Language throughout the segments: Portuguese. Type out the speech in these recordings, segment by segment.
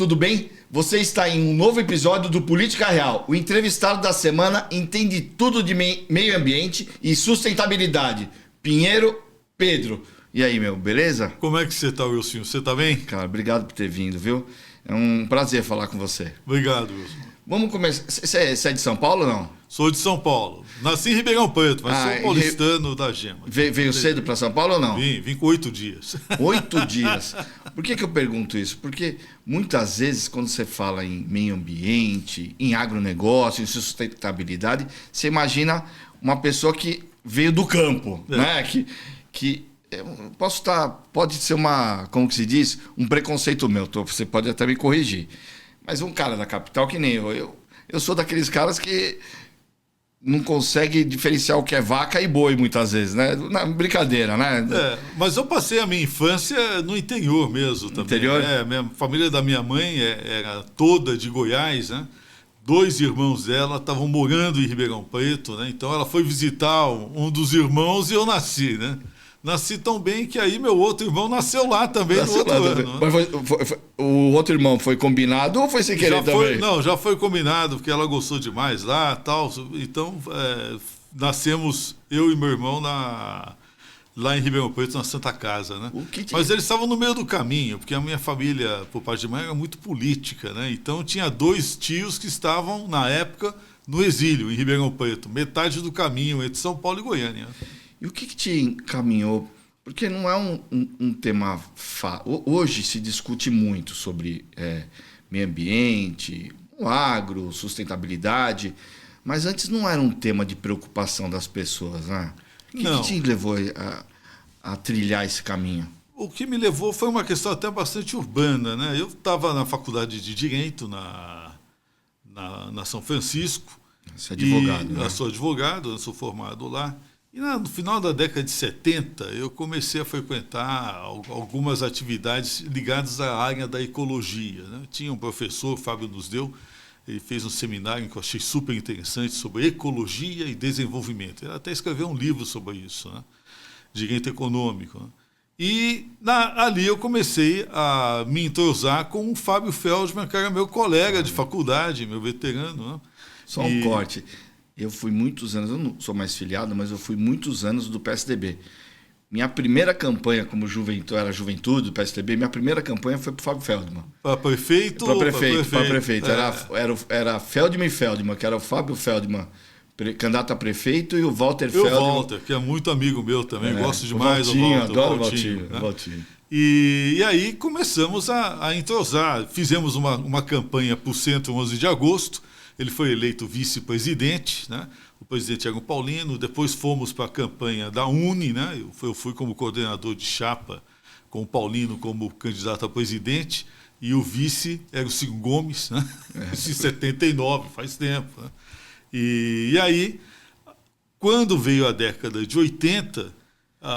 tudo bem? Você está em um novo episódio do Política Real. O entrevistado da semana entende tudo de meio ambiente e sustentabilidade. Pinheiro Pedro. E aí, meu, beleza? Como é que você tá, Wilson? Você tá bem? Cara, obrigado por ter vindo, viu? É um prazer falar com você. Obrigado, Wilson. Vamos começar. Você é de São Paulo ou não? Sou de São Paulo. Nasci em Ribeirão Preto, mas sou paulistano da Gema. Veio cedo para São Paulo ou não? Vim com 8 dias. 8 dias. Por que eu pergunto isso? Porque muitas vezes, quando você fala em meio ambiente, em agronegócio, em sustentabilidade, você imagina uma pessoa que veio do campo, né? Que pode ser como que se diz, um preconceito meu. Você pode até me corrigir. Mas um cara da capital que nem eu sou daqueles caras que não consegue diferenciar o que é vaca e boi muitas vezes, né? Brincadeira, né? Mas eu passei a minha infância no interior mesmo também. Interior? A família da minha mãe era toda de Goiás, né? 2 irmãos dela estavam morando em Ribeirão Preto, né? Então ela foi visitar um dos irmãos e eu nasci, né? Nasci tão bem que aí meu outro irmão nasceu lá também no outro ano. Mas o outro irmão foi combinado ou foi sem querer também? Não, já foi combinado, porque ela gostou demais lá e tal. Então, nascemos eu e meu irmão lá em Ribeirão Preto, na Santa Casa, né? Mas eles estavam no meio do caminho, porque a minha família, por parte de mãe, era muito política, né? Então tinha 2 tios que estavam, na época, no exílio, em Ribeirão Preto. Metade do caminho entre São Paulo e Goiânia. E o que te encaminhou? Porque não é um tema fácil. Hoje se discute muito sobre meio ambiente, o agro, sustentabilidade, mas antes não era um tema de preocupação das pessoas, né? O que te levou a trilhar esse caminho? O que me levou foi uma questão até bastante urbana, né? Eu estava na faculdade de Direito, na São Francisco. Você é advogado, né? Eu sou advogado, eu sou formado lá. E no final da década de 70, eu comecei a frequentar algumas atividades ligadas à área da ecologia, né? Tinha um professor, Fábio nos deu, ele fez um seminário que eu achei super interessante sobre ecologia e desenvolvimento. Ele até escreveu um livro sobre isso, né? Direito econômico, né? E ali eu comecei a me entrosar com o Fábio Feldman, que era meu colega de faculdade, meu veterano, né? Só um corte. Eu fui muitos anos, eu não sou mais filiado, mas eu fui muitos anos do PSDB. Minha primeira campanha como era juventude do PSDB, minha primeira campanha foi para o Fábio Feldman. Para prefeito? Para prefeito. Era Feldman e Feldman, que era o Fábio Feldman, candidato a prefeito, e o Walter Feldman. O Walter, que é muito amigo meu também, gosto demais do Walter. Adoro o Valtinho. Né? E aí começamos a entrosar. Fizemos uma campanha para o Centro 11 de agosto. Ele foi eleito vice-presidente, né? O presidente era o Paulino. Depois fomos para a campanha da Uni, né? Eu fui como coordenador de chapa, com o Paulino como candidato a presidente, e o vice era o Ciro Gomes, né? Em 79, faz tempo. Né? E aí, quando veio a década de 80,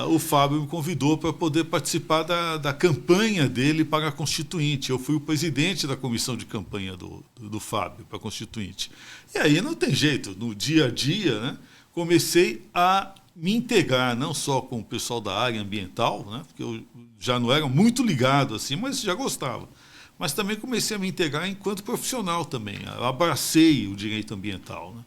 o Fábio me convidou para poder participar da campanha dele para a Constituinte. Eu fui o presidente da comissão de campanha do Fábio para a Constituinte. E aí não tem jeito, no dia a dia, né, comecei a me integrar não só com o pessoal da área ambiental, né, porque eu já não era muito ligado assim, mas já gostava. Mas também comecei a me integrar enquanto profissional também. Eu abracei o direito ambiental, né?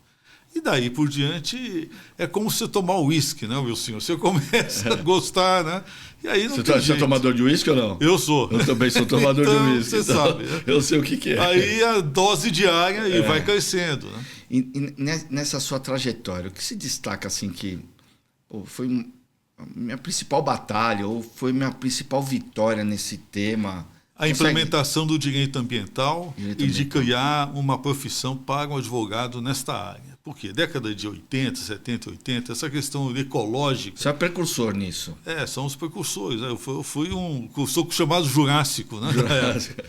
E daí por diante é como você tomar uísque, né, Wilson? Você começa a gostar, né? E aí Você é tomador de uísque ou não? Eu sou. Eu também sou tomador de uísque. Você sabe. Né? Eu sei o que é. Aí a dose diária e vai crescendo. Né? E nessa sua trajetória, o que se destaca assim que foi minha principal batalha ou foi minha principal vitória nesse tema? A implementação do direito ambiental e de criar uma profissão para um advogado nesta área. Por quê? Década de 80, 70, 80, essa questão ecológica... Você é precursor nisso. São os precursores. Né? Eu sou chamado Jurássico. Né? Jurássico.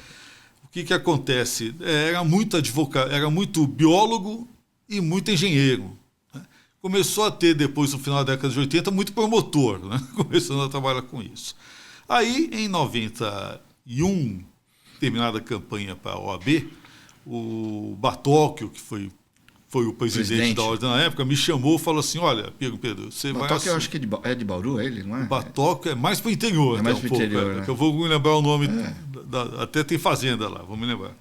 O que acontece? Era muito biólogo e muito engenheiro. Né? Começou a ter, depois, no final da década de 80, muito promotor, né? Começando a trabalhar com isso. Aí, em terminada a campanha para a OAB, o Bartóquio, que foi foi o presidente da ordem na época, me chamou e falou assim, olha, Pedro, você vai... Batoque eu acho que é de Bauru, ele, não é? Batoque é mais para o interior. É mais para o interior, né? Que eu vou me lembrar o nome, até tem fazenda lá, vou me lembrar.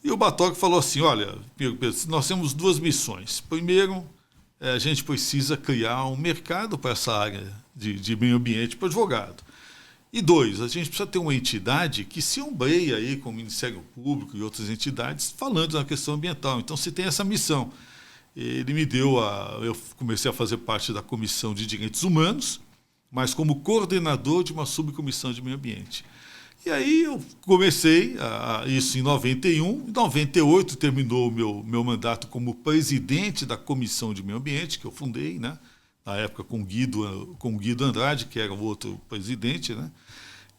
E o Batoque falou assim, olha, Pedro, nós temos duas missões. Primeiro, a gente precisa criar um mercado para essa área de meio ambiente para advogado. E dois, a gente precisa ter uma entidade que se ombreie aí com o Ministério Público e outras entidades falando na questão ambiental. Então, se tem essa missão. Ele me deu eu comecei a fazer parte da Comissão de Direitos Humanos, mas como coordenador de uma subcomissão de meio ambiente. E aí eu comecei isso em 91, em 98 terminou o meu mandato como presidente da Comissão de Meio Ambiente, que eu fundei, né? Na época com o Guido Andrade, que era o outro presidente, né?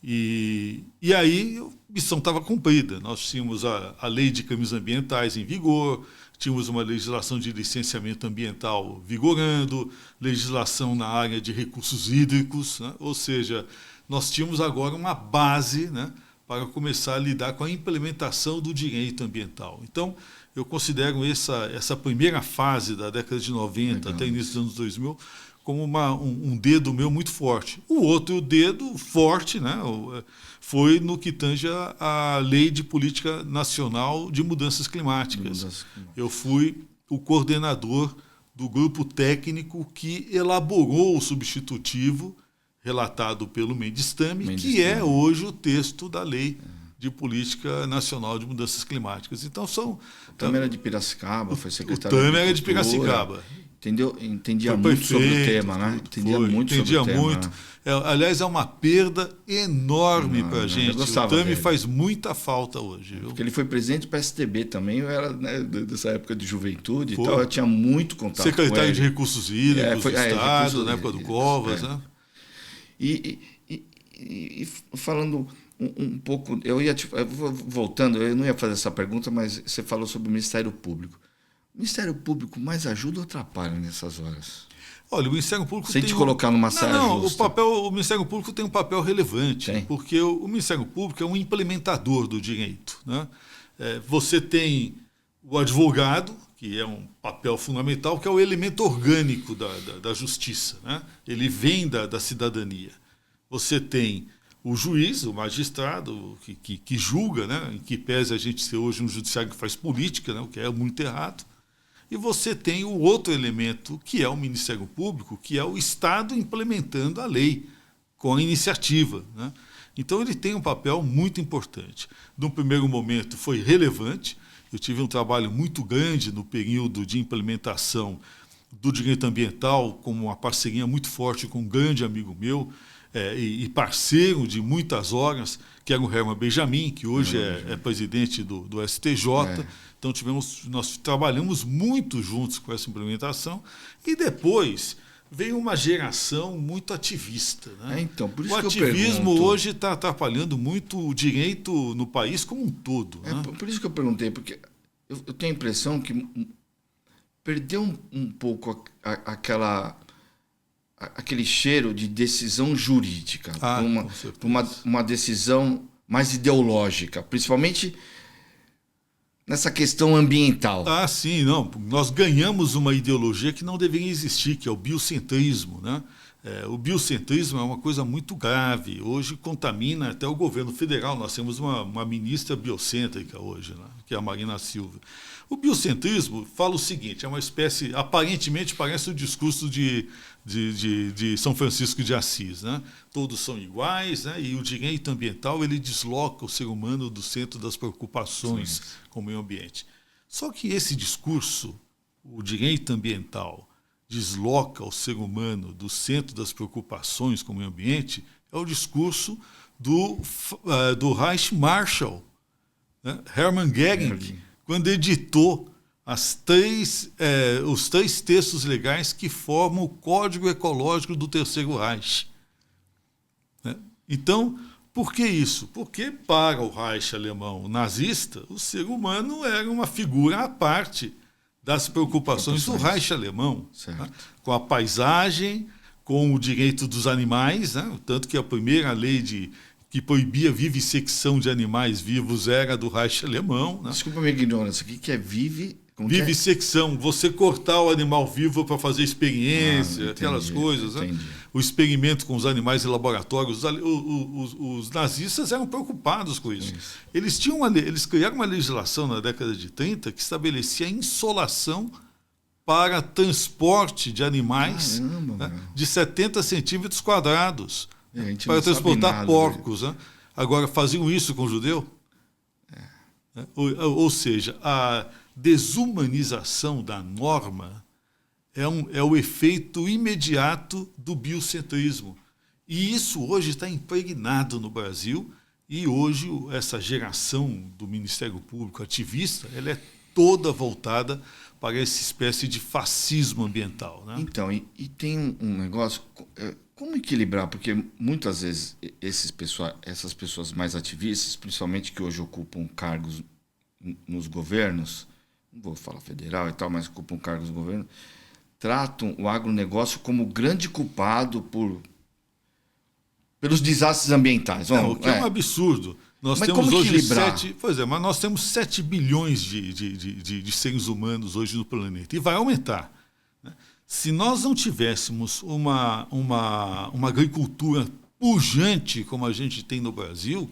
E aí a missão estava cumprida. Nós tínhamos a lei de crimes ambientais em vigor, tínhamos uma legislação de licenciamento ambiental vigorando, legislação na área de recursos hídricos, né? Ou seja, nós tínhamos agora uma base, né, para começar a lidar com a implementação do direito ambiental. Então, eu considero essa primeira fase da década de 90 até início dos anos 2000 como um dedo meu muito forte. O outro dedo forte, né, foi no que tange a Lei de Política Nacional de Mudanças Climáticas. Eu fui o coordenador do grupo técnico que elaborou o substitutivo relatado pelo Mendes Tame, que é hoje o texto da Lei de Política Nacional de Mudanças Climáticas. Então são... O Tame era de Piracicaba, foi secretário de Agricultura. O Tame era de Piracicaba. Entendia muito sobre o tema, né? Entendia muito. Né? Aliás, é uma perda enorme para a gente. O Tame faz muita falta hoje. Viu? Porque ele foi presidente do PSDB também, eu era, né, dessa época de juventude e tal, eu tinha muito contato secretário com ele. De Recursos Hídricos do Estado, na época do Covas, né? E falando um pouco, voltando, eu não ia fazer essa pergunta, mas você falou sobre o Ministério Público. O Ministério Público mais ajuda ou atrapalha nessas horas? Olha, o Ministério Público sem te colocar numa saia justa. O Ministério Público tem um papel relevante, porque o Ministério Público é um implementador do direito, né? Você tem o advogado, que é um papel fundamental, que é o elemento orgânico da justiça, né? Ele vem da cidadania. Você tem o juiz, o magistrado, que julga, né? Em que pese a gente ser hoje um judiciário que faz política, né? O que é muito errado. E você tem o outro elemento, que é o Ministério Público, que é o Estado implementando a lei com a iniciativa, né? Então ele tem um papel muito importante. No primeiro momento foi relevante. Eu tive um trabalho muito grande no período de implementação do direito ambiental, com uma parceria muito forte com um grande amigo meu e parceiro de muitas horas, que era o Herman Benjamin, que hoje é presidente do STJ. Então nós trabalhamos muito juntos com essa implementação. E depois veio uma geração muito ativista, né? Então, por isso o ativismo hoje está atrapalhando muito o direito no país como um todo. Né? Por isso que eu perguntei, porque eu tenho a impressão que perdeu um pouco aquele cheiro de decisão jurídica, uma decisão mais ideológica, principalmente nessa questão ambiental. Sim, não. Nós ganhamos uma ideologia que não deveria existir, que é o biocentrismo, né? O biocentrismo é uma coisa muito grave. Hoje contamina até o governo federal. Nós temos uma ministra biocêntrica hoje, né? Que é a Marina Silva. O biocentrismo fala o seguinte, é uma espécie, aparentemente parece o discurso de São Francisco de Assis, né? Todos são iguais, né? E o direito ambiental ele desloca o ser humano do centro das preocupações com o meio ambiente. Só que esse discurso, o direito ambiental, desloca o ser humano do centro das preocupações com o meio ambiente, é o discurso do Reich Marshall, né? Hermann Göring, quando editou os três textos legais que formam o Código Ecológico do Terceiro Reich. Né? Então, por que isso? Porque para o Reich alemão nazista, o ser humano era uma figura à parte das preocupações do Reich alemão, né? Com a paisagem, com o direito dos animais, né? Tanto que a primeira lei que proibia a vivissecção de animais vivos era do Reich alemão. Né? Desculpa a minha ignorância, o que é Vivissecção, você cortar o animal vivo para fazer experiência, aquelas coisas. Né? O experimento com os animais em laboratórios. Os nazistas eram preocupados com isso. Eles criaram uma legislação na década de 30 que estabelecia a insolação para transporte de animais, né, de 70 centímetros quadrados para transportar porcos. Né? Agora, faziam isso com o judeu? Ou seja, a desumanização da norma é o efeito imediato do biocentrismo. E isso hoje está impregnado no Brasil, e hoje essa geração do Ministério Público ativista, ela é toda voltada para essa espécie de fascismo ambiental. Né? Então, e tem um negócio, como equilibrar? Porque muitas vezes essas pessoas mais ativistas, principalmente que hoje ocupam cargos nos governos, não vou falar federal e tal, mas ocupam cargos no governo, tratam o agronegócio como grande culpado pelos desastres ambientais. O que é um absurdo. Nós mas temos como hoje equilibrar? mas nós temos 7 bilhões de seres humanos hoje no planeta, e vai aumentar. Né? Se nós não tivéssemos uma agricultura pujante como a gente tem no Brasil,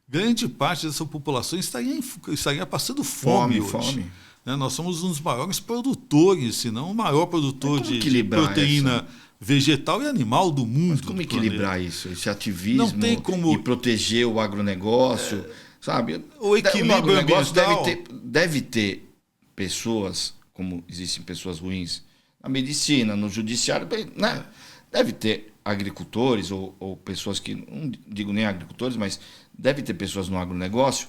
grande parte dessa população estaria passando fome hoje. Né? Nós somos um dos maiores produtores, se não o maior produtor de proteína vegetal e animal do mundo. Mas como equilibrar isso? Esse ativismo não tem como... e proteger o agronegócio, sabe? O equilíbrio agronegócio ambiental... deve ter pessoas, como existem pessoas ruins na medicina, no judiciário, né? Deve ter agricultores ou pessoas que, não digo nem agricultores, mas deve ter pessoas no agronegócio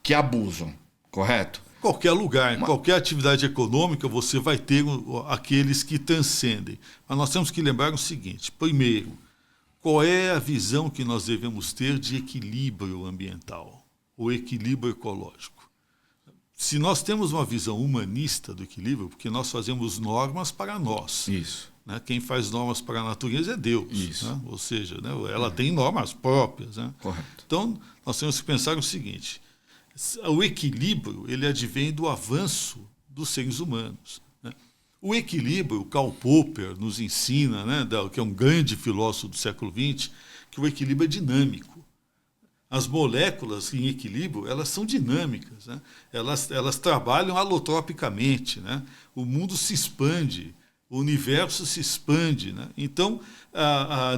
que abusam, correto? Qualquer lugar, qualquer atividade econômica, você vai ter aqueles que transcendem. Mas nós temos que lembrar o seguinte: primeiro, qual é a visão que nós devemos ter de equilíbrio ambiental, ou equilíbrio ecológico? Se nós temos uma visão humanista do equilíbrio, porque nós fazemos normas para nós. Isso. Né? Quem faz normas para a natureza é Deus. Isso. Né? Ou seja, né? Ela tem normas próprias. Né? Correto. Então, nós temos que pensar o seguinte: o equilíbrio ele advém do avanço dos seres humanos. Né? O equilíbrio, Karl Popper nos ensina, né, que é um grande filósofo do século XX, que o equilíbrio é dinâmico. As moléculas em equilíbrio, elas são dinâmicas. Né? Elas trabalham alotropicamente. Né? O mundo se expande, o universo se expande. Né? Então,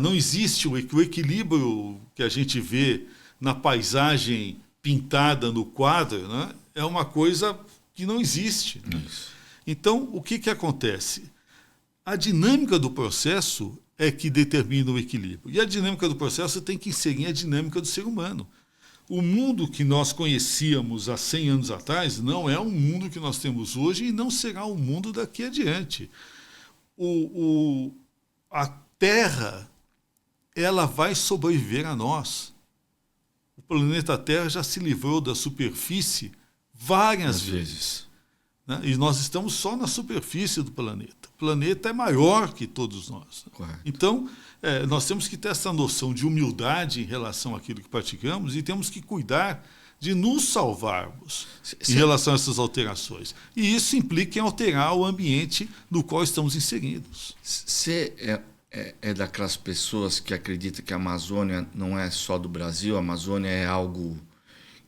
não existe o equilíbrio que a gente vê na paisagem pintada no quadro, né? É uma coisa que não existe. Né? Então, o que acontece? A dinâmica do processo é que determina o equilíbrio. E a dinâmica do processo tem que inserir a dinâmica do ser humano. O mundo que nós conhecíamos há 100 anos atrás não é o mundo que nós temos hoje e não será o mundo daqui adiante. A Terra, ela vai sobreviver a nós. O planeta Terra já se livrou da superfície várias vezes. Né? E nós estamos só na superfície do planeta. O planeta é maior que todos nós. Correto. Então, nós temos que ter essa noção de humildade em relação àquilo que praticamos e temos que cuidar de nos salvarmos em relação a essas alterações. E isso implica em alterar o ambiente no qual estamos inseridos. Você é daquelas pessoas que acreditam que a Amazônia não é só do Brasil, a Amazônia é algo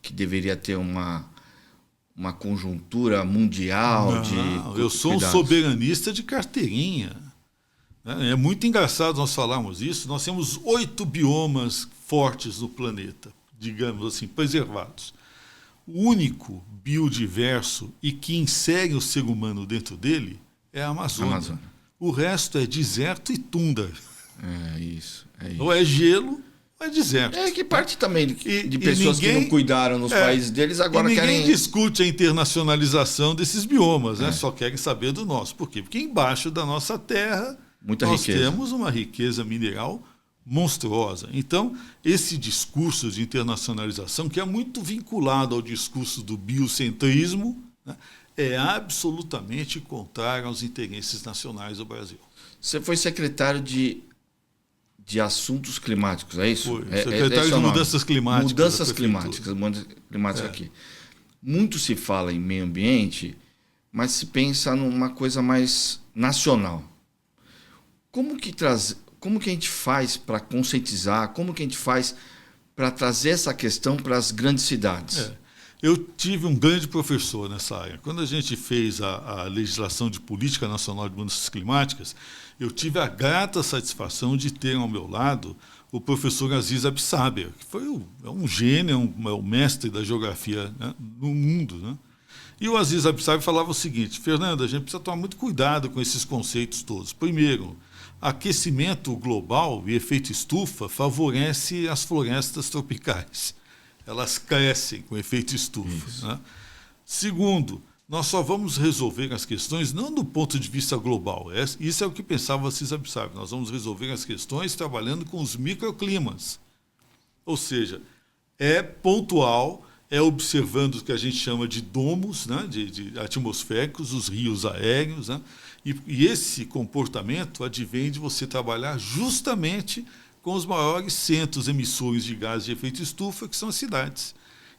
que deveria ter uma conjuntura mundial? Não, eu sou um soberanista de carteirinha. É muito engraçado nós falarmos isso. Nós temos 8 biomas fortes no planeta, digamos assim, preservados. O único biodiverso e que insere o ser humano dentro dele é a Amazônia. O resto é deserto e tundra. É isso. Ou é gelo, ou é deserto. É que parte também de pessoas que não cuidaram nos países deles, agora ninguém discute a internacionalização desses biomas, né? Só querem saber do nosso. Por quê? Porque embaixo da nossa terra nós temos uma riqueza mineral monstruosa. Então, esse discurso de internacionalização, que é muito vinculado ao discurso do biocentrismo, né, é absolutamente contrário aos interesses nacionais do Brasil. Você foi secretário de Assuntos Climáticos, é isso? Foi, secretário de Mudanças Climáticas. Mudanças climáticas aqui. Muito se fala em meio ambiente, mas se pensa numa coisa mais nacional. Como que a gente faz para conscientizar? Como que a gente faz para trazer essa questão para as grandes cidades? Eu tive um grande professor nessa área. Quando a gente fez a legislação de política nacional de mudanças climáticas, eu tive a grata satisfação de ter ao meu lado o professor Aziz Absaber, que foi um gênio, é um mestre da geografia, né, no mundo, né? E o Aziz Absaber falava o seguinte: Fernando, a gente precisa tomar muito cuidado com esses conceitos todos. Primeiro, aquecimento global e efeito estufa favorece as florestas tropicais. Elas crescem com efeito estufa. Né? Segundo, nós só vamos resolver as questões não do ponto de vista global. Isso é o que pensava o Aziz Absaber. Nós vamos resolver as questões trabalhando com os microclimas. Ou seja, é pontual, é observando o que a gente chama de domos, né, de atmosféricos, os rios aéreos. Né, e esse comportamento advém de você trabalhar justamente com os maiores centros emissores de gases de efeito estufa, que são as cidades.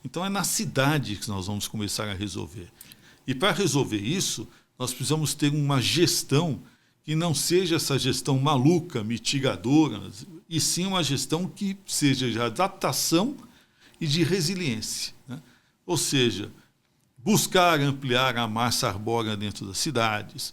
Então, é na cidade que nós vamos começar a resolver. E, para resolver isso, nós precisamos ter uma gestão que não seja essa gestão maluca, mitigadora, e sim uma gestão que seja de adaptação e de resiliência. Né? Ou seja, buscar ampliar a massa arbórea dentro das cidades,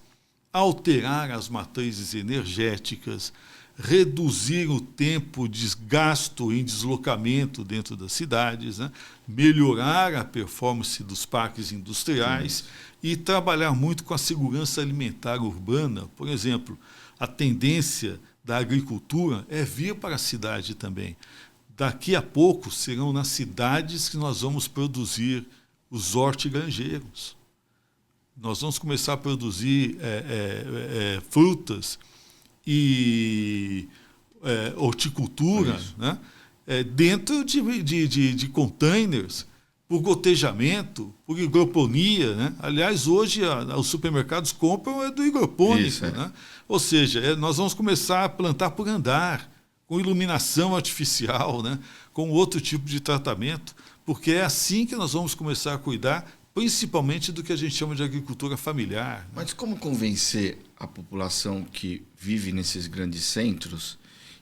alterar as matrizes energéticas, reduzir o tempo de gasto em deslocamento dentro das cidades, né? Melhorar a performance dos parques industriais e trabalhar muito com a segurança alimentar urbana. Por exemplo, a tendência da agricultura é vir para a cidade também. Daqui a pouco serão nas cidades que nós vamos produzir os hortigranjeiros. Nós vamos começar a produzir frutas e horticultura, né? Dentro de containers, por gotejamento, por hidroponia. Né? Aliás, hoje os supermercados compram do hidropônico. Isso, né? Ou seja, nós vamos começar a plantar por andar, com iluminação artificial, né? Com outro tipo de tratamento, porque é assim que nós vamos começar a cuidar, principalmente do que a gente chama de agricultura familiar. Né? Mas como convencer a população que vive nesses grandes centros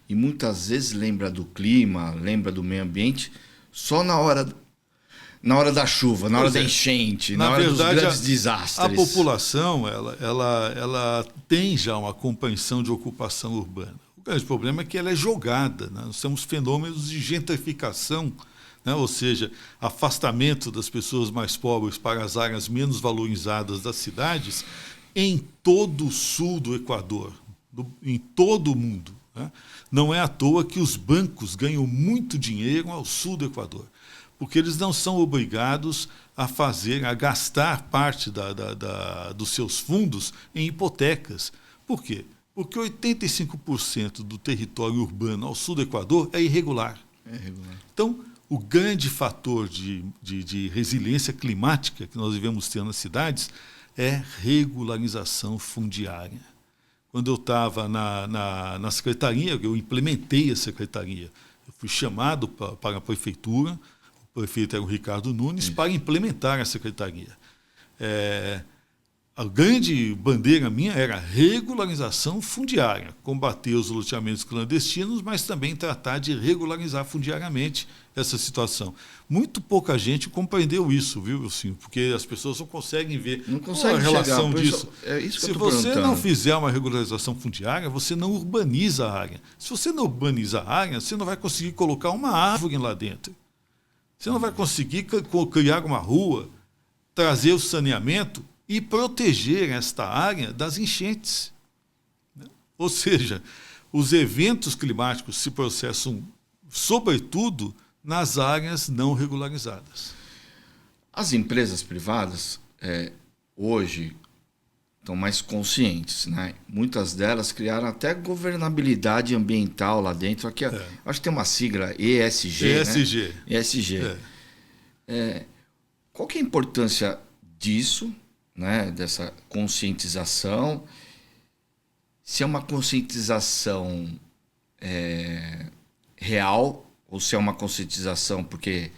e muitas vezes lembra do clima, lembra do meio ambiente, só na hora da chuva, na hora da enchente, na hora dos grandes desastres? A população ela tem já uma compreensão de ocupação urbana. O grande problema é que ela é jogada. Né? Nós temos fenômenos de gentrificação, né? Ou seja, afastamento das pessoas mais pobres para as áreas menos valorizadas das cidades em todo o sul do Equador, em todo o mundo. Né? Não é à toa que os bancos ganham muito dinheiro ao sul do Equador, porque eles não são obrigados a gastar parte dos seus fundos em hipotecas. Por quê? Porque 85% do território urbano ao sul do Equador é irregular. Então, o grande fator de resiliência climática que nós devemos ter nas cidades é regularização fundiária. Quando eu estava na secretaria, eu implementei a secretaria. Eu fui chamado para a prefeitura, o prefeito era o Ricardo Nunes, para implementar a secretaria. A grande bandeira minha era regularização fundiária, combater os loteamentos clandestinos, mas também tratar de regularizar fundiariamente essa situação. Muito pouca gente compreendeu isso, viu, Wilson? Porque as pessoas não conseguem ver a relação disso. Se você não fizer uma regularização fundiária, você não urbaniza a área. Se você não urbaniza a área, você não vai conseguir colocar uma árvore lá dentro. Você não vai conseguir criar uma rua, trazer o saneamento e proteger esta área das enchentes. Ou seja, os eventos climáticos se processam, sobretudo, nas áreas não regularizadas. As empresas privadas, hoje, estão mais conscientes. Né? Muitas delas criaram até governabilidade ambiental lá dentro. Aqui, acho que tem uma sigla, ESG. ESG. Né? ESG. Qual que é a importância disso? Né, dessa conscientização, se é uma conscientização real ou se é uma conscientização porque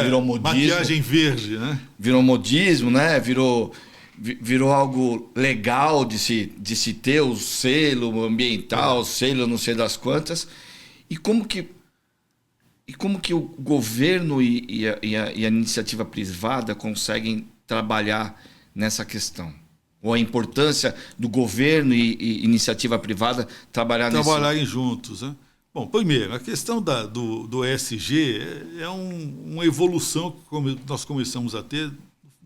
virou modismo. Maquiagem verde, né? Virou modismo, né? virou algo legal de se ter o selo ambiental, o selo não sei das quantas. E como que o governo e a iniciativa privada conseguem trabalhar nessa questão? Ou a importância do governo e iniciativa privada trabalharem juntos, né? Bom, primeiro, a questão do ESG é uma evolução que nós começamos a ter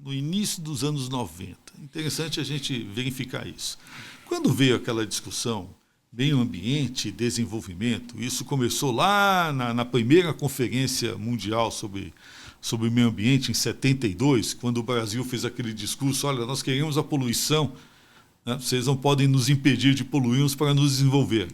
no início dos anos 90. Interessante a gente verificar isso. Quando veio aquela discussão meio ambiente e desenvolvimento, isso começou lá na primeira Conferência Mundial sobre o Meio Ambiente, em 72, quando o Brasil fez aquele discurso: olha, nós queremos a poluição, né? Vocês não podem nos impedir de poluirmos para nos desenvolver.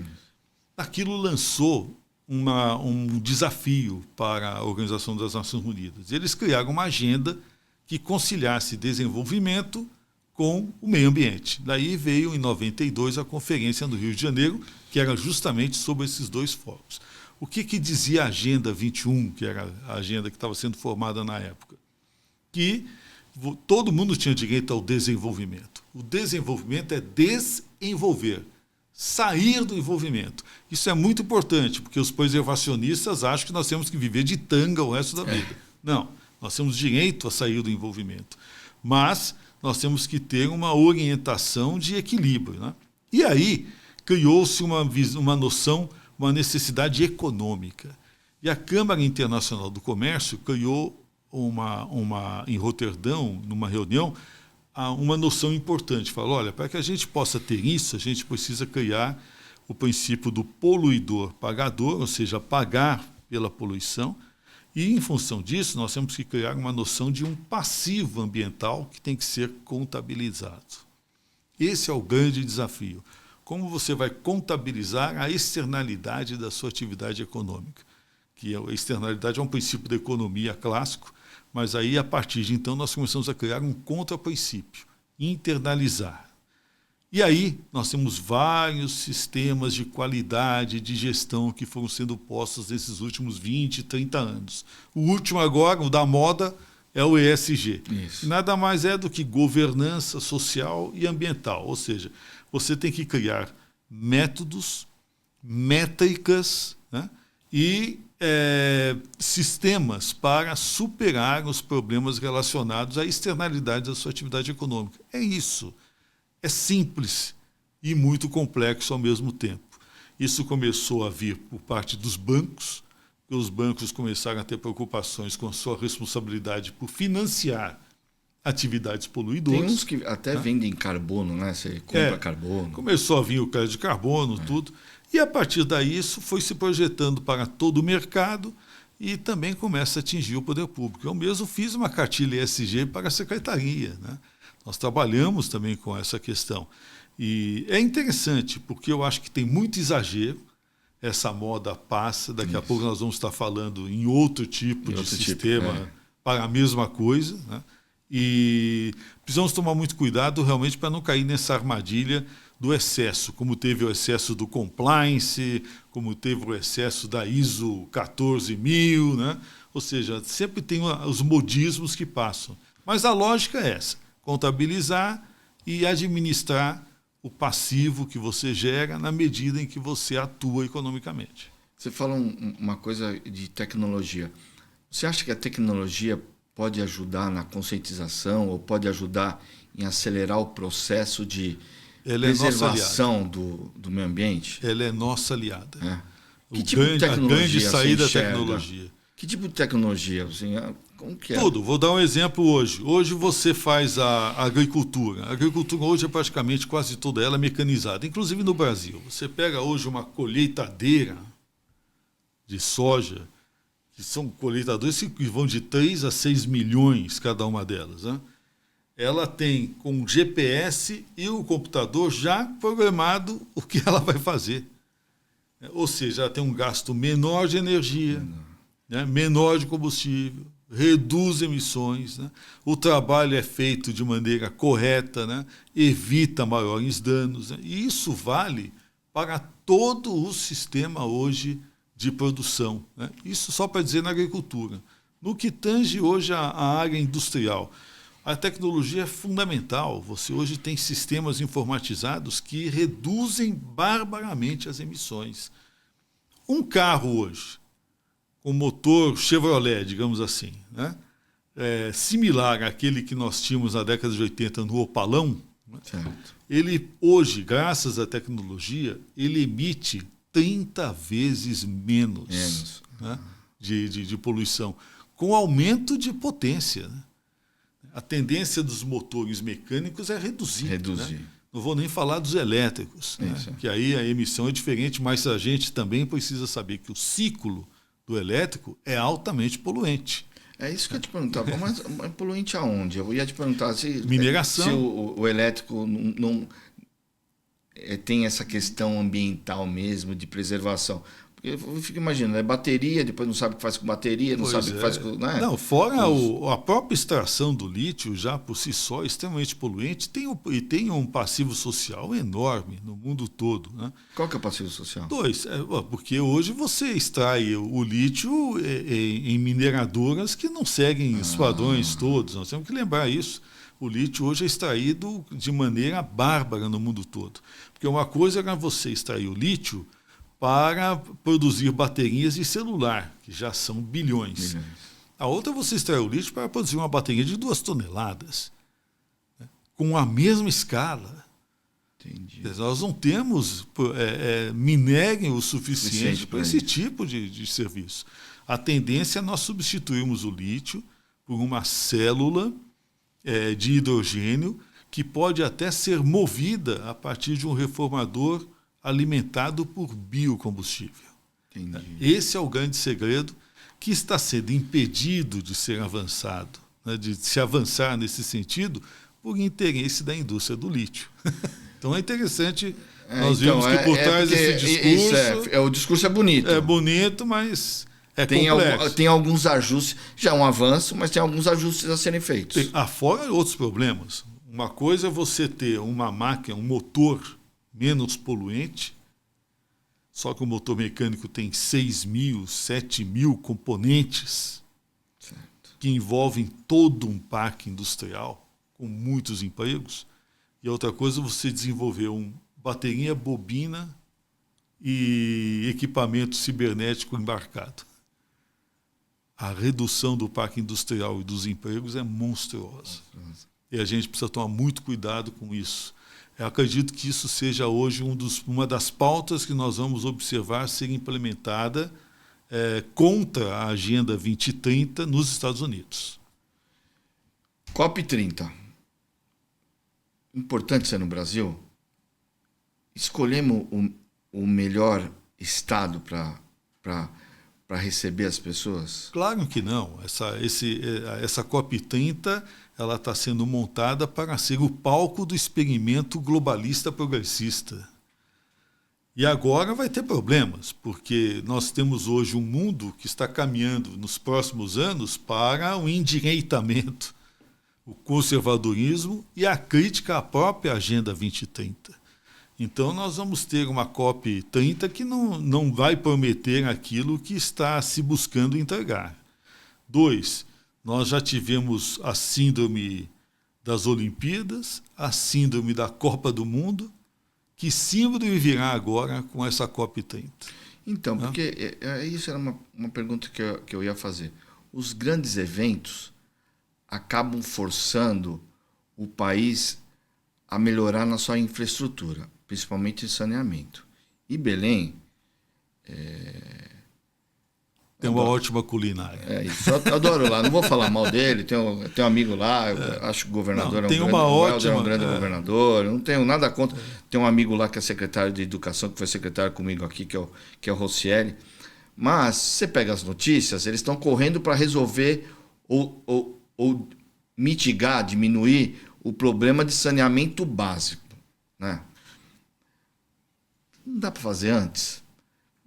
Aquilo lançou um desafio para a Organização das Nações Unidas. Eles criaram uma agenda que conciliasse desenvolvimento com o meio ambiente. Daí veio, em 92, a conferência no Rio de Janeiro, que era justamente sobre esses dois focos. O que dizia a Agenda 21, que era a agenda que estava sendo formada na época? Que todo mundo tinha direito ao desenvolvimento. O desenvolvimento é desenvolver, sair do envolvimento. Isso é muito importante, porque os preservacionistas acham que nós temos que viver de tanga o resto da vida. Não, nós temos direito a sair do envolvimento. Mas nós temos que ter uma orientação de equilíbrio, né? E aí criou-se uma noção, uma necessidade econômica. E a Câmara Internacional do Comércio criou em Roterdão, numa reunião, uma noção importante. Falou: olha, para que a gente possa ter isso, a gente precisa criar o princípio do poluidor-pagador, ou seja, pagar pela poluição. E, em função disso, nós temos que criar uma noção de um passivo ambiental que tem que ser contabilizado. Esse é o grande desafio. Como você vai contabilizar a externalidade da sua atividade econômica? Que a externalidade é um princípio da economia clássico, mas aí, a partir de então, nós começamos a criar um contraprincípio: internalizar. E aí nós temos vários sistemas de qualidade, de gestão que foram sendo postos nesses últimos 20, 30 anos. O último agora, o da moda, é o ESG. Isso. Nada mais é do que governança social e ambiental. Ou seja, você tem que criar métodos, métricas, né, e sistemas para superar os problemas relacionados à externalidade da sua atividade econômica. É isso. É simples e muito complexo ao mesmo tempo. Isso começou a vir por parte dos bancos, que os bancos começaram a ter preocupações com a sua responsabilidade por financiar atividades poluidoras. Tem uns que até vendem carbono, né? Você compra carbono. Começou a vir o crédito de carbono, tudo. E, a partir daí, isso foi se projetando para todo o mercado e também começa a atingir o poder público. Eu mesmo fiz uma cartilha ESG para a secretaria, né? Nós trabalhamos também com essa questão. E é interessante, porque eu acho que tem muito exagero, essa moda passa, daqui a pouco nós vamos estar falando em outro tipo de sistema para a mesma coisa, né? E precisamos tomar muito cuidado realmente para não cair nessa armadilha do excesso, como teve o excesso do compliance, como teve o excesso da ISO 14000, né? Ou seja, sempre tem os modismos que passam. Mas a lógica é essa: contabilizar e administrar o passivo que você gera na medida em que você atua economicamente. Você fala uma coisa de tecnologia. Você acha que a tecnologia pode ajudar na conscientização ou pode ajudar em acelerar o processo de preservação do meio ambiente? Ela é nossa aliada. Que tipo de tecnologia? A grande saída da tecnologia. Que tipo de tecnologia? Assim, como que é? Tudo. Vou dar um exemplo hoje. Hoje você faz a agricultura. A agricultura hoje é praticamente quase toda ela mecanizada, inclusive no Brasil. Você pega hoje uma colheitadeira de soja, que são colheitadores que vão de 3 a 6 milhões cada uma delas, né? Ela tem com GPS e o computador já programado o que ela vai fazer. Ou seja, ela tem um gasto menor de energia, né? Menor de combustível, reduz emissões, né? O trabalho é feito de maneira correta, né? Evita maiores danos, né? E isso vale para todo o sistema hoje de produção, né? Isso só para dizer na agricultura. No que tange hoje a área industrial, A tecnologia é fundamental. Você hoje tem sistemas informatizados que reduzem barbaramente as emissões. Um carro hoje, com motor Chevrolet, digamos assim, né? Similar àquele que nós tínhamos na década de 80 no Opalão, né? Ele hoje, graças à tecnologia, ele emite 30 vezes menos. Né? De poluição, com aumento de potência. Né? A tendência dos motores mecânicos é reduzir. Né? Não vou nem falar dos elétricos, né? Que aí a emissão é diferente, mas a gente também precisa saber que o ciclo do elétrico é altamente poluente. É isso que eu ia te perguntar. Mas é poluente aonde? Eu ia te perguntar se mineração. Se o elétrico não tem essa questão ambiental mesmo, de preservação. Eu fico imaginando, bateria, depois não sabe o que faz com bateria, não sabe o que faz com... Né? Não, fora a própria extração do lítio, já por si só, é extremamente poluente, e tem um passivo social enorme no mundo todo. Né? Qual que é o passivo social? Dois, porque hoje você extrai o lítio em mineradoras que não seguem os padrões todos, nós temos que lembrar isso. O lítio hoje é extraído de maneira bárbara no mundo todo. Porque uma coisa era você extrair o lítio para produzir baterias de celular, que já são bilhões. A outra é você extrair o lítio para produzir uma bateria de 2 toneladas, né? Com a mesma escala. Entendi. Nós não temos minério o suficiente para esse tipo de serviço. A tendência é nós substituirmos o lítio por uma célula de hidrogênio que pode até ser movida a partir de um reformador alimentado por biocombustível. Entendi. Esse é o grande segredo que está sendo impedido de ser avançado, né, de se avançar nesse sentido por interesse da indústria do lítio. Então é interessante, nós vimos que por trás desse discurso... o discurso é bonito. É bonito, mas complexo. Tem alguns ajustes, já é um avanço, mas tem alguns ajustes a serem feitos. Fora outros problemas. Uma coisa é você ter uma máquina, um motor menos poluente, só que o motor mecânico tem 6.000, 7.000 componentes, certo, que envolvem todo um parque industrial com muitos empregos. E outra coisa é você desenvolver bateria, bobina e equipamento cibernético embarcado. A redução do parque industrial e dos empregos é monstruosa. E a gente precisa tomar muito cuidado com isso. Eu acredito que isso seja hoje uma das pautas que nós vamos observar ser implementada contra a Agenda 2030 nos Estados Unidos. COP30. Importante ser no Brasil. Escolhemos o melhor estado para receber as pessoas? Claro que não. Essa COP30 ela está sendo montada para ser o palco do experimento globalista progressista. E agora vai ter problemas, porque nós temos hoje um mundo que está caminhando nos próximos anos para o endireitamento, o conservadorismo e a crítica à própria Agenda 2030. Então nós vamos ter uma COP30 que não vai prometer aquilo que está se buscando entregar. 2, nós já tivemos a síndrome das Olimpíadas, a síndrome da Copa do Mundo. Que síndrome virá agora com essa COP30? Então, porque isso era uma pergunta que eu ia fazer. Os grandes eventos acabam forçando o país a melhorar na sua infraestrutura, principalmente em saneamento. E Belém... Tem uma ótima culinária. Isso, eu adoro lá. Não vou falar mal dele, tem um amigo lá, eu acho que o governador é um grande governador, não tenho nada contra. Tem um amigo lá que é secretário de Educação, que foi secretário comigo aqui, que é o Rossielli. Mas, você pega as notícias, eles estão correndo para resolver ou mitigar, diminuir o problema de saneamento básico. Né? Não dá para fazer antes?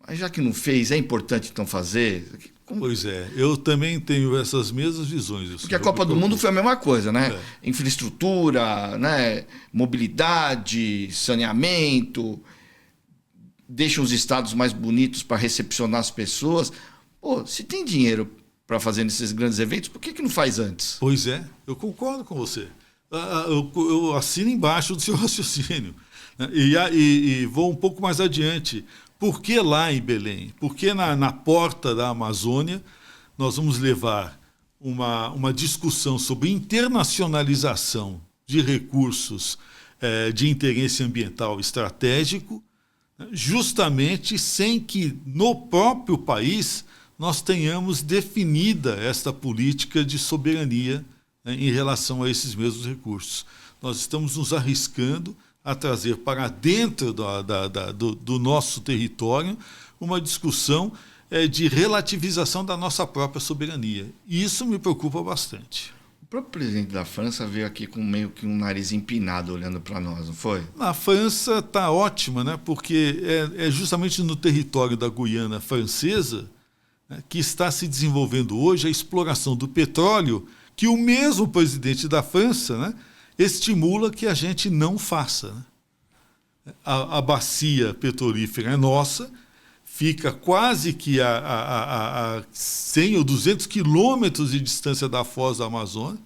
Mas já que não fez, é importante então fazer? Pois é, eu também tenho essas mesmas visões. Porque a Copa do Mundo foi a mesma coisa, né? Infraestrutura, né? Mobilidade, saneamento, deixam os estados mais bonitos para recepcionar as pessoas. Pô, se tem dinheiro para fazer nesses grandes eventos, por que não faz antes? Pois é, eu concordo com você. Eu assino embaixo do seu raciocínio. Né? E vou um pouco mais adiante. Por que lá em Belém? Por que na porta da Amazônia nós vamos levar uma discussão sobre internacionalização de recursos de interesse ambiental estratégico, né? Justamente sem que no próprio país nós tenhamos definida esta política de soberania, né, em relação a esses mesmos recursos. Nós estamos nos arriscando a trazer para dentro do nosso território uma discussão de relativização da nossa própria soberania. E isso me preocupa bastante. O próprio presidente da França veio aqui com meio que um nariz empinado olhando para nós, não foi? A França está ótima, né, porque é justamente no território da Guiana Francesa, né, que está se desenvolvendo hoje a exploração do petróleo que o mesmo presidente da França, né, estimula que a gente não faça. Né? A bacia petrolífera é nossa, fica quase que a 100 ou 200 quilômetros de distância da foz da Amazônia,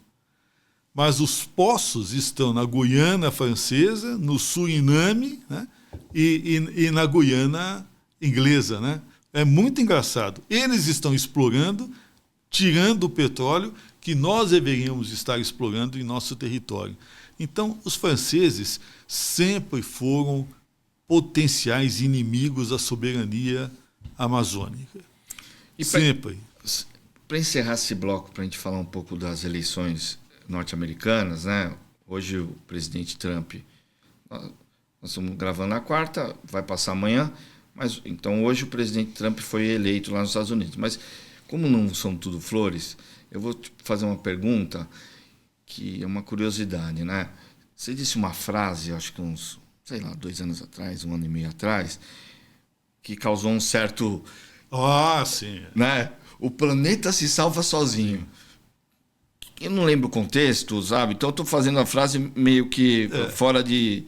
mas os poços estão na Guiana Francesa, no Suriname, né, e na Guiana Inglesa. Né? É muito engraçado. Eles estão explorando, tirando o petróleo que nós deveríamos estar explorando em nosso território. Então, os franceses sempre foram potenciais inimigos da soberania amazônica. E sempre. Para encerrar esse bloco, para a gente falar um pouco das eleições norte-americanas, né? Hoje o presidente Trump, nós estamos gravando na quarta, vai passar amanhã, mas então hoje o presidente Trump foi eleito lá nos Estados Unidos. Mas como não são tudo flores, eu vou te fazer uma pergunta que é uma curiosidade, né? Você disse uma frase, acho que uns, 2 anos atrás, 1 ano e meio atrás, que causou um certo... Sim. Né? O planeta se salva sozinho. Eu não lembro o contexto, sabe? Então eu estou fazendo a frase meio que fora de...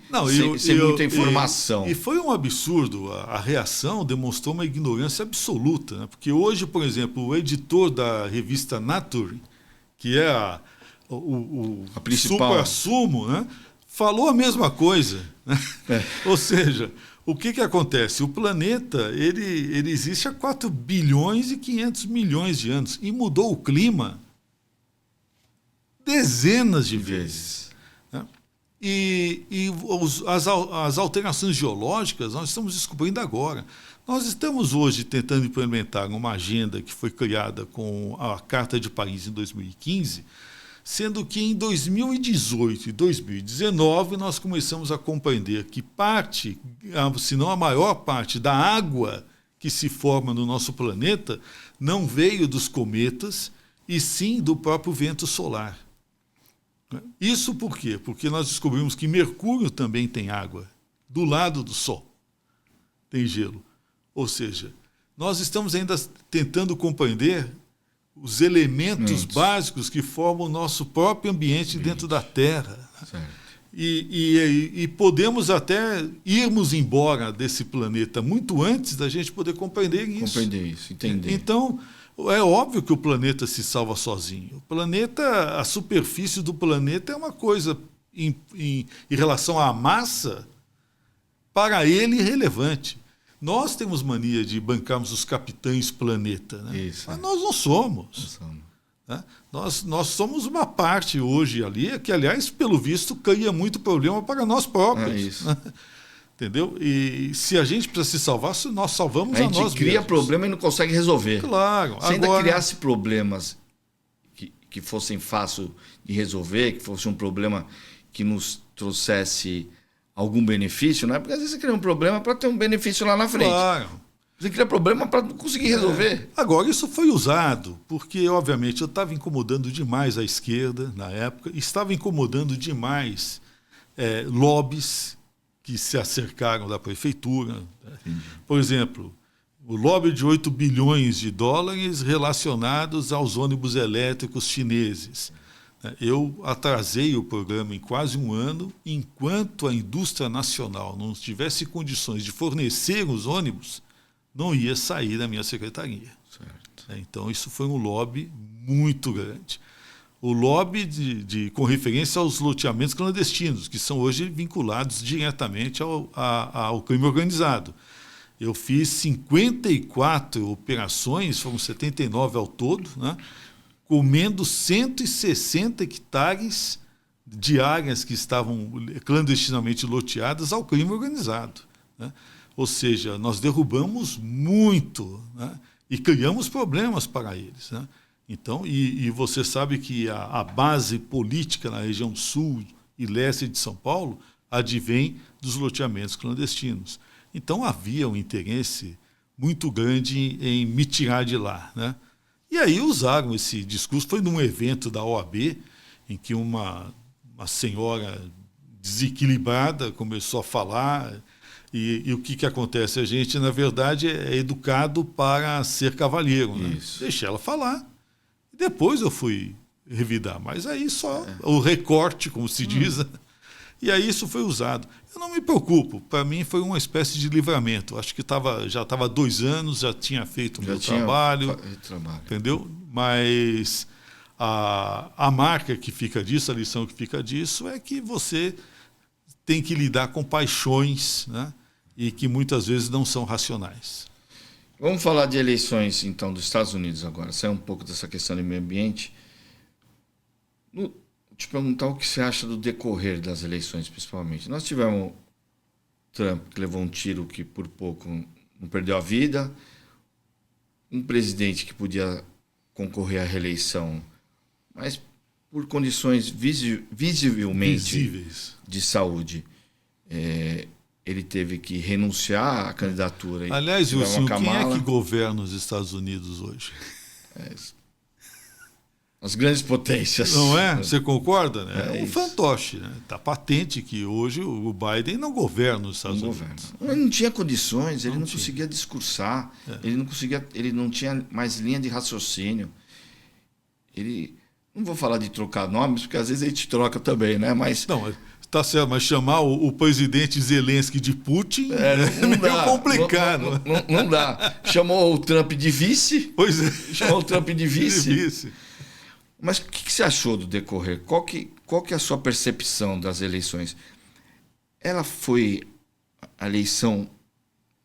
sem muita informação. E foi um absurdo. A reação demonstrou uma ignorância absoluta. Né? Porque hoje, por exemplo, o editor da revista Nature, que é a principal, supra-sumo, né? Falou a mesma coisa. Né? Ou seja, o que acontece? O planeta ele existe há 4 bilhões e 500 milhões de anos e mudou o clima dezenas de vezes. Né? As alterações geológicas nós estamos descobrindo agora. Nós estamos hoje tentando implementar uma agenda que foi criada com a Carta de Paris em 2015, sendo que em 2018 e 2019 nós começamos a compreender que parte, se não a maior parte, da água que se forma no nosso planeta não veio dos cometas, e sim do próprio vento solar. Isso por quê? Porque nós descobrimos que Mercúrio também tem água, do lado do Sol. Tem gelo. Ou seja, nós estamos ainda tentando compreender os elementos básicos que formam o nosso próprio ambiente dentro da Terra. Certo. E podemos até irmos embora desse planeta muito antes da gente poder compreender isso. Compreender isso, entender. Então, é óbvio que o planeta se salva sozinho. O planeta, a superfície do planeta é uma coisa, em relação à massa, para ele irrelevante. Nós temos mania de bancarmos os capitães planeta, né? Isso. Mas nós não somos. Né? Nós somos uma parte hoje ali, que, aliás, pelo visto, cria muito problema para nós próprios. É isso. Né? Entendeu? E se a gente precisa se salvar, nós salvamos a nós mesmos. A gente cria problema e não consegue resolver. Claro. Se ainda criasse problemas que fossem fáceis de resolver, que fosse um problema que nos trouxesse algum benefício, não é? Porque às vezes você cria um problema para ter um benefício lá na frente. Claro. Você cria problema para não conseguir resolver. Agora, isso foi usado porque, obviamente, eu estava incomodando demais a esquerda na época, estava incomodando demais lobbies que se acercaram da prefeitura. Entendi. Por exemplo, o lobby de 8 bilhões de dólares relacionados aos ônibus elétricos chineses. Eu atrasei o programa em quase 1 ano, enquanto a indústria nacional não tivesse condições de fornecer os ônibus, não ia sair da minha secretaria. Certo. Então, isso foi um lobby muito grande. O lobby com referência aos loteamentos clandestinos, que são hoje vinculados diretamente ao crime organizado. Eu fiz 54 operações, foram 79 ao todo, né, comendo 160 hectares de áreas que estavam clandestinamente loteadas ao crime organizado, né? Ou seja, nós derrubamos muito, né, e criamos problemas para eles, né? Então, e você sabe que a base política na região sul e leste de São Paulo advém dos loteamentos clandestinos. Então, havia um interesse muito grande em me tirar de lá, né? E aí usaram esse discurso. Foi num evento da OAB, em que uma senhora desequilibrada começou a falar. E o que acontece? A gente, na verdade, é educado para ser cavalheiro, né? Deixei ela falar. Depois eu fui revidar, mas aí só o recorte, como se diz, e aí isso foi usado. Eu não me preocupo, para mim foi uma espécie de livramento. Acho que já estava 2 anos, já tinha feito o meu trabalho, entendeu? Mas a marca que fica disso, a lição que fica disso é que você tem que lidar com paixões, né? E que muitas vezes não são racionais. Vamos falar de eleições, então, dos Estados Unidos agora. Sair um pouco dessa questão do meio ambiente. Te perguntar o que você acha do decorrer das eleições, principalmente. Nós tivemos Trump, que levou um tiro que por pouco não perdeu a vida. Um presidente que podia concorrer à reeleição, mas por condições visivelmente visíveis de saúde. Ele teve que renunciar à candidatura. Aliás, Wilson, quem é que governa os Estados Unidos hoje? As grandes potências. Não é? Você concorda? Né? É um fantoche. Está patente que hoje o Biden não governa os Estados Unidos. Ele não tinha condições, ele não conseguia discursar, ele não tinha mais linha de raciocínio. Não vou falar de trocar nomes, porque às vezes a gente troca também, né? Mas... Não, tá certo, mas chamar o presidente Zelensky de Putin é meio complicado. Não dá. Chamou o Trump de vice. Pois é. Chamou o Trump de vice. Mas o que você achou do decorrer? Qual que é a sua percepção das eleições? Ela foi a eleição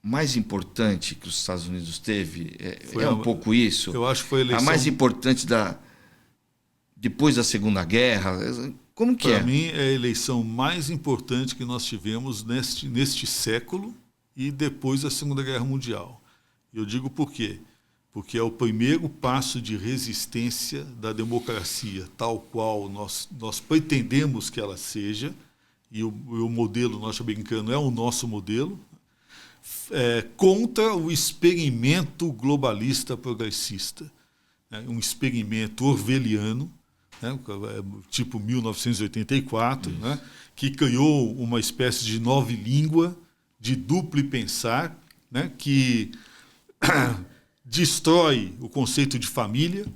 mais importante que os Estados Unidos teve? Um pouco isso? Eu acho que foi a eleição... A mais importante depois da Segunda Guerra? Como que Para mim, é a eleição mais importante que nós tivemos neste século e depois da Segunda Guerra Mundial. Eu digo por quê? Porque é o primeiro passo de resistência da democracia, tal qual nós pretendemos que ela seja, e o modelo norte-americano é o nosso modelo, contra o experimento globalista progressista, né? Um experimento orwelliano, né? Tipo 1984, né? Que criou uma espécie de nova língua, de duplo pensar, né? Que destrói o conceito de família,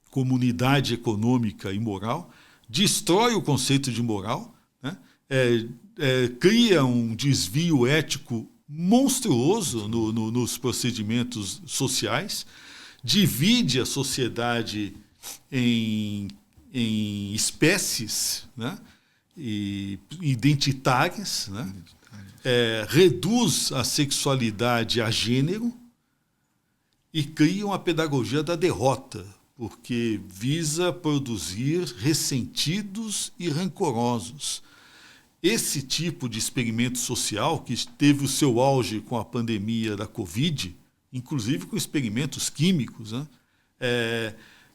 comunidade econômica e moral, destrói o conceito de moral, né? Cria um desvio ético monstruoso nos procedimentos sociais, divide a sociedade em espécies, né? Identitárias, né? Reduz a sexualidade a gênero e cria uma pedagogia da derrota, porque visa produzir ressentidos e rancorosos. Esse tipo de experimento social, que teve o seu auge com a pandemia da Covid, inclusive com experimentos químicos, né?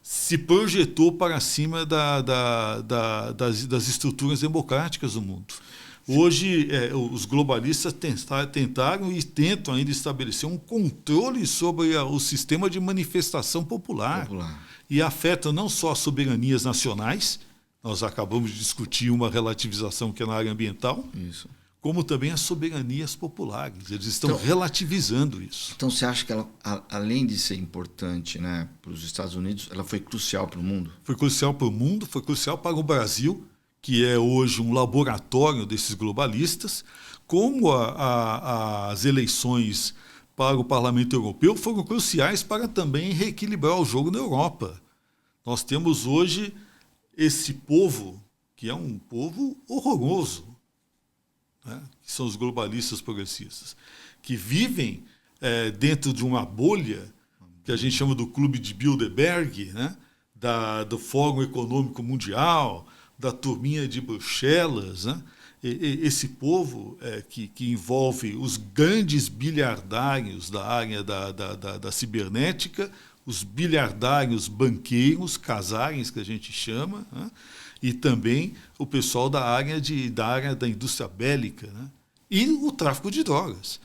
Se projetou para cima das estruturas democráticas do mundo. Hoje, os globalistas tentaram e tentam ainda estabelecer um controle sobre o sistema de manifestação popular. E afeta não só as soberanias nacionais, nós acabamos de discutir uma relativização que é na área ambiental, como também as soberanias populares. Eles estão relativizando isso. Então, você acha que ela, além de ser importante, né, para os Estados Unidos, ela foi crucial para o mundo? Foi crucial para o mundo, foi crucial para o Brasil, que é hoje um laboratório desses globalistas, como as eleições para o Parlamento Europeu foram cruciais para também reequilibrar o jogo na Europa. Nós temos hoje esse povo, que é um povo horroroso, né? Que são os globalistas progressistas, que vivem dentro de uma bolha que a gente chama do Clube de Bilderberg, né? Do Fórum Econômico Mundial, da turminha de Bruxelas, né? Esse povo que envolve os grandes bilhardários da área da cibernética, os bilhardários banqueiros, casares que a gente chama, né? E também o pessoal da área da indústria bélica, né? E o tráfico de drogas.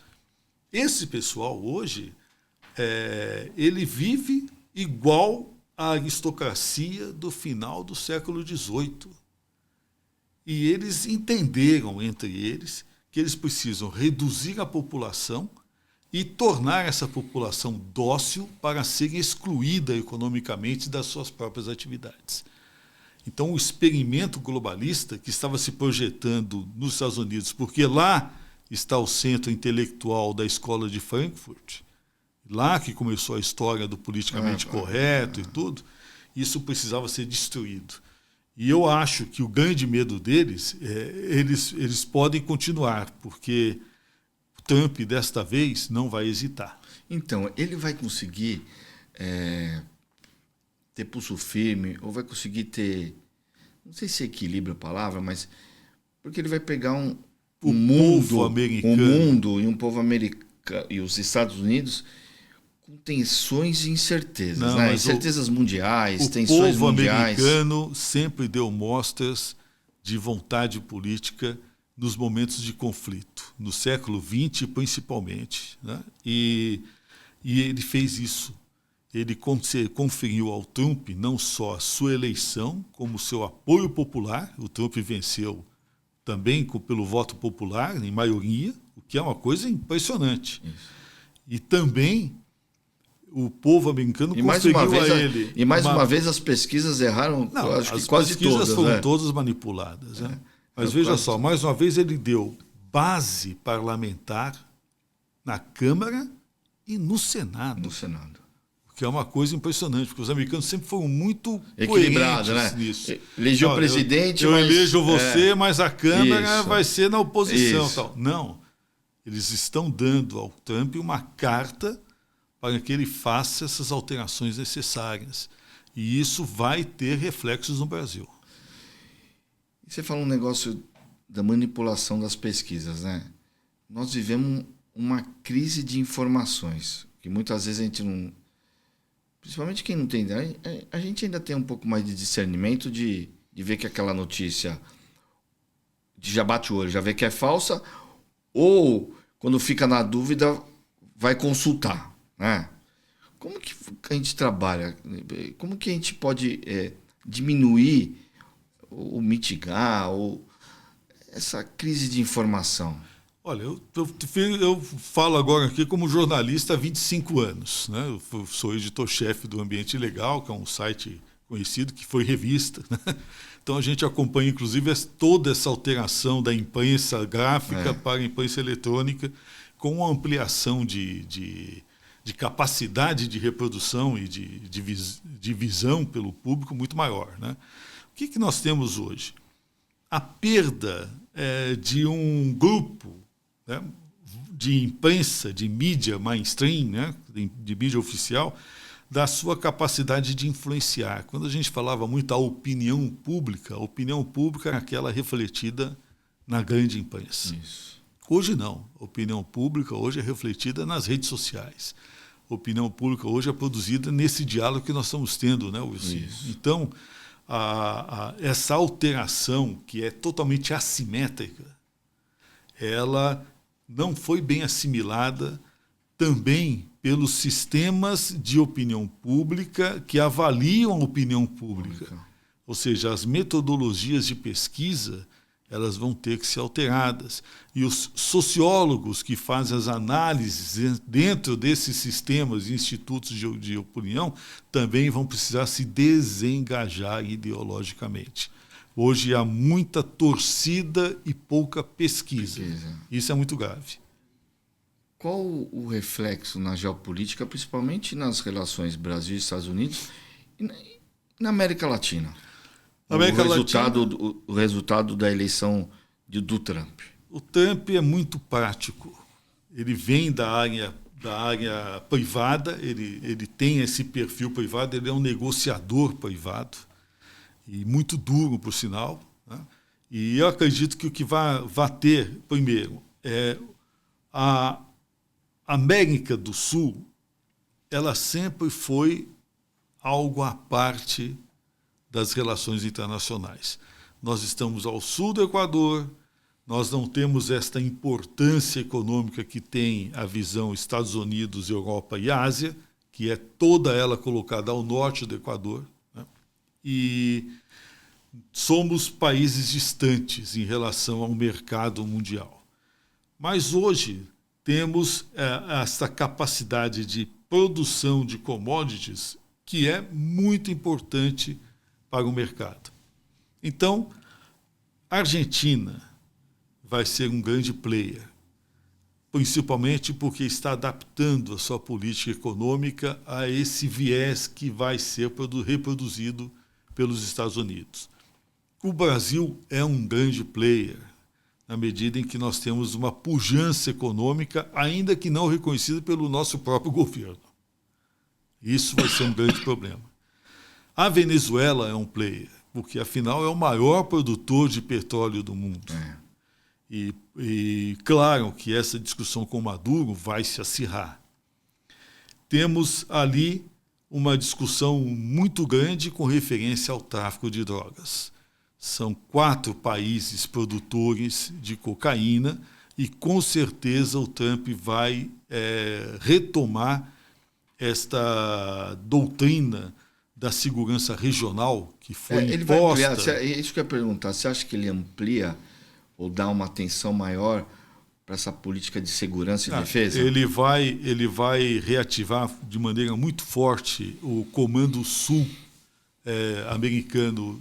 Esse pessoal hoje, ele vive igual à aristocracia do final do século XVIII. E eles entenderam, entre eles, que eles precisam reduzir a população e tornar essa população dócil para ser excluída economicamente das suas próprias atividades. Então, o experimento globalista que estava se projetando nos Estados Unidos, porque lá está o centro intelectual da escola de Frankfurt, lá que começou a história do politicamente correto e tudo, isso precisava ser destruído. E eu acho que o grande medo deles eles podem continuar, porque Trump, desta vez, não vai hesitar. Então, ele vai conseguir ter pulso firme, ou vai conseguir ter, não sei se é equilíbrio a palavra, mas porque ele vai pegar o mundo e um povo americano e os Estados Unidos com tensões e incertezas, né? Incertezas mundiais, tensões mundiais. O povo americano sempre deu mostras de vontade política nos momentos de conflito, no século XX principalmente, né? E ele fez isso. Ele conferiu ao Trump não só a sua eleição, como o seu apoio popular. O Trump venceu também pelo voto popular, em maioria, o que é uma coisa impressionante. Isso. E também o povo americano conseguiu a ele. E mais uma vez as pesquisas erraram, acho que quase todas. As pesquisas foram todas manipuladas. Né? Mas veja só, mais uma vez ele deu base parlamentar na Câmara e no Senado. No Senado. Que é uma coisa impressionante, porque os americanos sempre foram muito equilibrados, né? Nisso. Elegeu o presidente, eu elejo você, mas a Câmara vai ser na oposição. Tal. Não. Eles estão dando ao Trump uma carta para que ele faça essas alterações necessárias. E isso vai ter reflexos no Brasil. Você fala um negócio da manipulação das pesquisas, né? Nós vivemos uma crise de informações, que muitas vezes a gente não... Principalmente quem não tem ideia, a gente ainda tem um pouco mais de discernimento de ver que aquela notícia já bate o olho, já vê que é falsa, ou quando fica na dúvida, vai consultar, né? Como que a gente trabalha? Como que a gente pode diminuir ou mitigar essa crise de informação? Olha, eu falo agora aqui como jornalista há 25 anos. Né? Eu sou editor-chefe do Ambiente Legal, que é um site conhecido, que foi revista. Né? Então a gente acompanha, inclusive, toda essa alteração da imprensa gráfica para a imprensa eletrônica, com uma ampliação de capacidade de reprodução e de visão pelo público muito maior. Né? O que nós temos hoje? A perda de um grupo, né, de imprensa, de mídia mainstream, né, de mídia oficial, da sua capacidade de influenciar. Quando a gente falava muito a opinião pública é aquela refletida na grande imprensa. Isso. Hoje não. A opinião pública hoje é refletida nas redes sociais. A opinião pública hoje é produzida nesse diálogo que nós estamos tendo, né, Wilson? Então, essa alteração, que é totalmente assimétrica, ela não foi bem assimilada também pelos sistemas de opinião pública que avaliam a opinião pública. Ou seja, as metodologias de pesquisa, elas vão ter que ser alteradas. E os sociólogos que fazem as análises dentro desses sistemas e institutos de opinião também vão precisar se desengajar ideologicamente. Hoje há muita torcida e pouca pesquisa. Isso é muito grave. Qual o reflexo na geopolítica, principalmente nas relações Brasil e Estados Unidos e na América Latina? O resultado da eleição do Trump. O Trump é muito prático. Ele vem da área privada, ele tem esse perfil privado, ele é um negociador privado, e muito duro, por sinal, né? E eu acredito que o que vai ter, primeiro, é a América do Sul, ela sempre foi algo à parte das relações internacionais. Nós estamos ao sul do Equador, nós não temos esta importância econômica que tem a visão Estados Unidos, Europa e Ásia, que é toda ela colocada ao norte do Equador, né? E somos países distantes em relação ao mercado mundial. Mas hoje temos essa capacidade de produção de commodities que é muito importante para o mercado. Então, a Argentina vai ser um grande player, principalmente porque está adaptando a sua política econômica a esse viés que vai ser reproduzido pelos Estados Unidos. O Brasil é um grande player, na medida em que nós temos uma pujança econômica, ainda que não reconhecida pelo nosso próprio governo. Isso vai ser um grande problema. A Venezuela é um player, porque, afinal, é o maior produtor de petróleo do mundo. E claro que essa discussão com Maduro vai se acirrar. Temos ali uma discussão muito grande com referência ao tráfico de drogas. São 4 países produtores de cocaína e, com certeza, o Trump vai retomar esta doutrina da segurança regional que foi ele imposta. Vai ampliar, isso que eu ia perguntar. Você acha que ele amplia ou dá uma atenção maior para essa política de segurança e defesa? Ele vai reativar de maneira muito forte o Comando Sul americano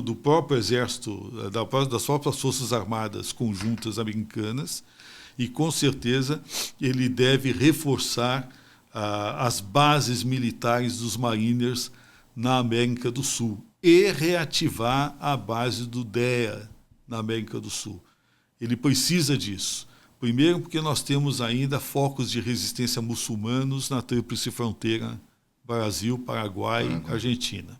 do próprio Exército, das próprias Forças Armadas Conjuntas Americanas, e, com certeza, ele deve reforçar as bases militares dos Mariners na América do Sul e reativar a base do DEA na América do Sul. Ele precisa disso. Primeiro, porque nós temos ainda focos de resistência muçulmanos na tríplice fronteira Brasil, Paraguai e Argentina.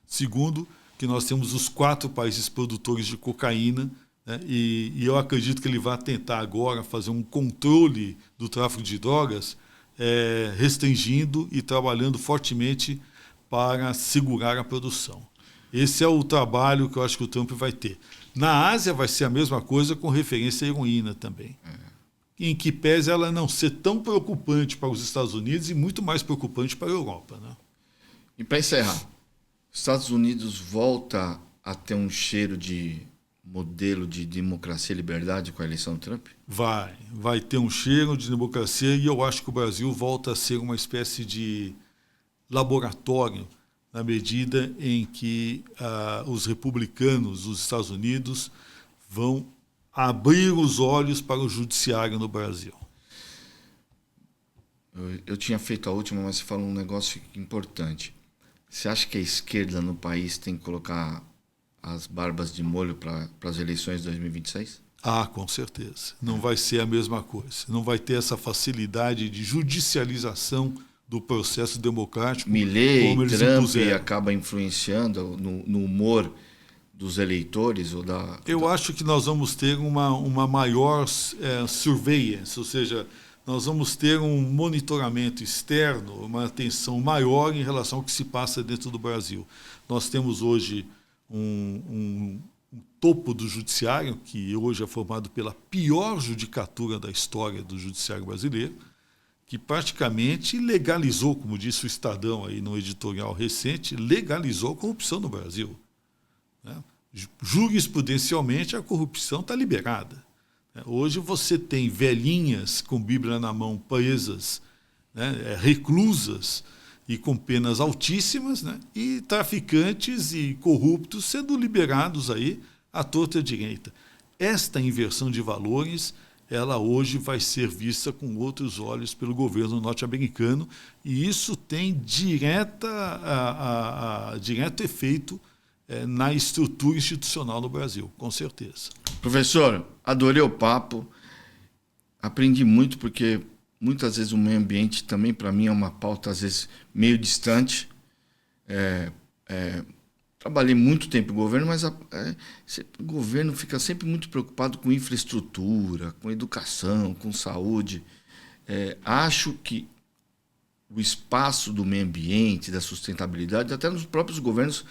Segundo, que nós temos os 4 países produtores de cocaína, né? E eu acredito que ele vai tentar agora fazer um controle do tráfico de drogas, restringindo e trabalhando fortemente para segurar a produção. Esse é o trabalho que eu acho que o Trump vai ter. Na Ásia vai ser a mesma coisa com referência à heroína também. Em que pese ela não ser tão preocupante para os Estados Unidos e muito mais preocupante para a Europa, né? E para encerrar, os Estados Unidos volta a ter um cheiro de modelo de democracia e liberdade com a eleição do Trump? Vai ter um cheiro de democracia, e eu acho que o Brasil volta a ser uma espécie de laboratório, na medida em que os republicanos dos Estados Unidos vão abrir os olhos para o judiciário no Brasil. Eu tinha feito a última, mas você falou um negócio importante. Você acha que a esquerda no país tem que colocar as barbas de molho para as eleições de 2026? Com certeza. Não vai ser a mesma coisa. Não vai ter essa facilidade de judicialização do processo democrático. Milei, como eles Trump impuseram. Acaba influenciando no humor dos eleitores? Eu acho que nós vamos ter uma maior surveillance, ou seja, nós vamos ter um monitoramento externo, uma atenção maior em relação ao que se passa dentro do Brasil. Nós temos hoje um topo do judiciário, que hoje é formado pela pior judicatura da história do judiciário brasileiro, que praticamente legalizou, como disse o Estadão aí no editorial recente, legalizou a corrupção no Brasil. Jurisprudencialmente, a corrupção está liberada. Hoje você tem velhinhas com Bíblia na mão presas, reclusas e com penas altíssimas, e traficantes e corruptos sendo liberados aí à torta e à direita. Esta inversão de valores ela hoje vai ser vista com outros olhos pelo governo norte-americano, e isso tem direto efeito na estrutura institucional no Brasil, com certeza. Professor, adorei o papo, aprendi muito, porque muitas vezes o meio ambiente também, para mim, é uma pauta, às vezes, meio distante. Trabalhei muito tempo no governo, mas o governo fica sempre muito preocupado com infraestrutura, com educação, com saúde. Acho que o espaço do meio ambiente, da sustentabilidade, até nos próprios governos,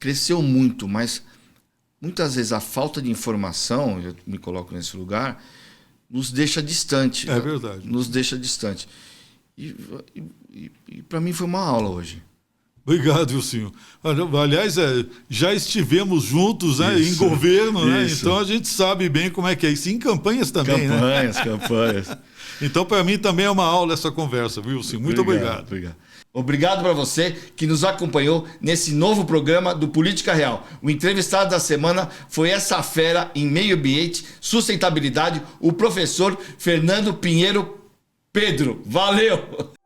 cresceu muito, mas muitas vezes a falta de informação, eu me coloco nesse lugar, nos deixa distante. É verdade. Nos deixa distante. E para mim foi uma aula hoje. Obrigado, Wilson. Aliás, já estivemos juntos, né, em governo, né? Então a gente sabe bem como é que é isso. Em campanhas também, Campanhas. Então, para mim, também é uma aula essa conversa, Wilson. Muito obrigado. Obrigado para você que nos acompanhou nesse novo programa do Política Real. O entrevistado da semana foi essa fera em meio ambiente, sustentabilidade, o professor Fernando Pinheiro Pedro. Valeu!